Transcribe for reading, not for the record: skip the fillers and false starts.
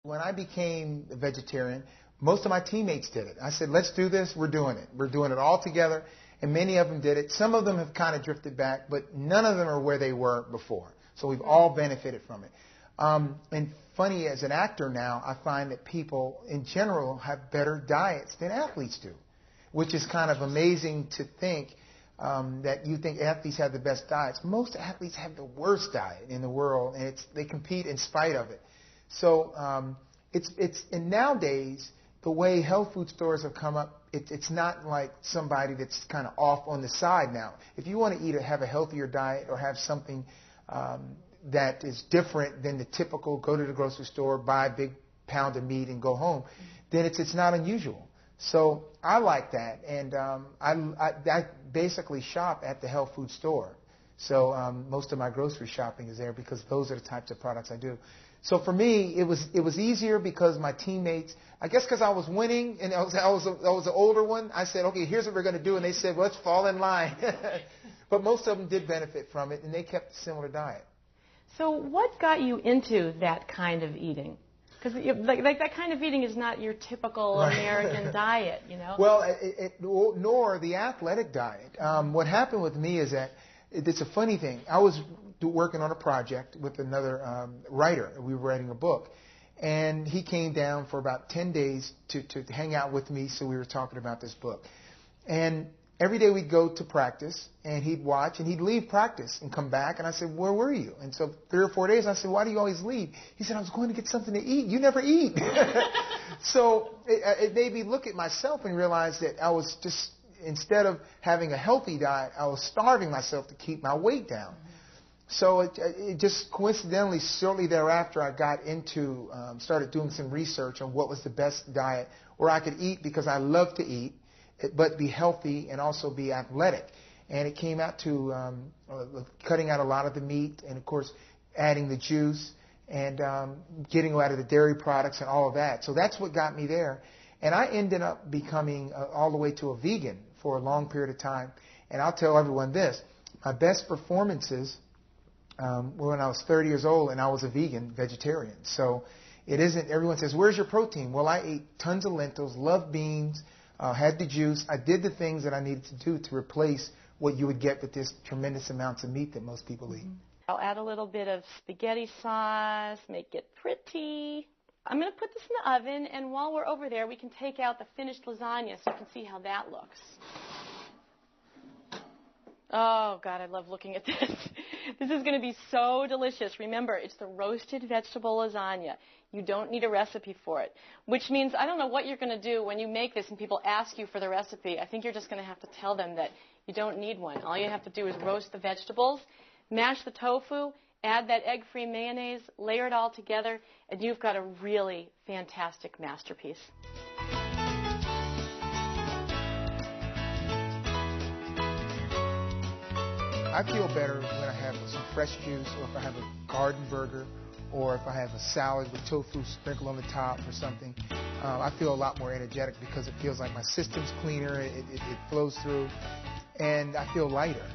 When I became a vegetarian, most of my teammates did it. I said, let's do this. We're doing it. We're doing it all together. And many of them did it. Some of them have kind of drifted back, but none of them are where they were before. So we've all benefited from it. And funny, as an actor now, I find that people in general have better diets than athletes do, which is kind of amazing to think that you think athletes have the best diets. Most athletes have the worst diet in the world, and they compete in spite of it. So and nowadays, the way health food stores have come up, it's not like somebody that's kind of off on the side now. If you want to have a healthier diet or have something that is different than the typical go to the grocery store, buy a big pound of meat and go home, then it's not unusual. So I like that, and I basically shop at the health food store. So most of my grocery shopping is there because those are the types of products I do. So for me, it was easier because my teammates, I guess because I was winning and I was the older one, I said, okay, here's what we're going to do. And they said, well, let's fall in line. But most of them did benefit from it, and they kept a similar diet. So what got you into that kind of eating? Because like that kind of eating is not your typical American diet, you know? Well, nor the athletic diet. What happened with me is that it's a funny thing. I was working on a project with another writer. We were writing a book. And he came down for about 10 days to hang out with me, so we were talking about this book. And every day we'd go to practice, and he'd watch, and he'd leave practice and come back. And I said, where were you? And so 3 or 4 days, I said, why do you always leave? He said, I was going to get something to eat. You never eat. So it made me look at myself and realize that I was just, instead of having a healthy diet, I was starving myself to keep my weight down. So it just coincidentally, shortly thereafter, I got into, started doing some research on what was the best diet where I could eat because I love to eat, but be healthy and also be athletic. And it came out to cutting out a lot of the meat and, of course, adding the juice and getting out of the dairy products and all of that. So that's what got me there. And I ended up becoming all the way to a vegan for a long period of time. And I'll tell everyone this, my best performances were when I was 30 years old and I was a vegetarian. So it isn't, everyone says, where's your protein? Well, I ate tons of lentils, loved beans, had the juice. I did the things that I needed to do to replace what you would get with this tremendous amounts of meat that most people eat. I'll add a little bit of spaghetti sauce, make it pretty. I'm going to put this in the oven, and while we're over there, we can take out the finished lasagna so you can see how that looks. Oh, God, I love looking at this. This is going to be so delicious. Remember, it's the roasted vegetable lasagna. You don't need a recipe for it, which means I don't know what you're going to do when you make this and people ask you for the recipe. I think you're just going to have to tell them that you don't need one. All you have to do is roast the vegetables, mash the tofu, add that egg-free mayonnaise, layer it all together, and you've got a really fantastic masterpiece. I feel better when I have some fresh juice, or if I have a garden burger, or if I have a salad with tofu sprinkled on the top or something. I feel a lot more energetic because it feels like my system's cleaner, it flows through, and I feel lighter.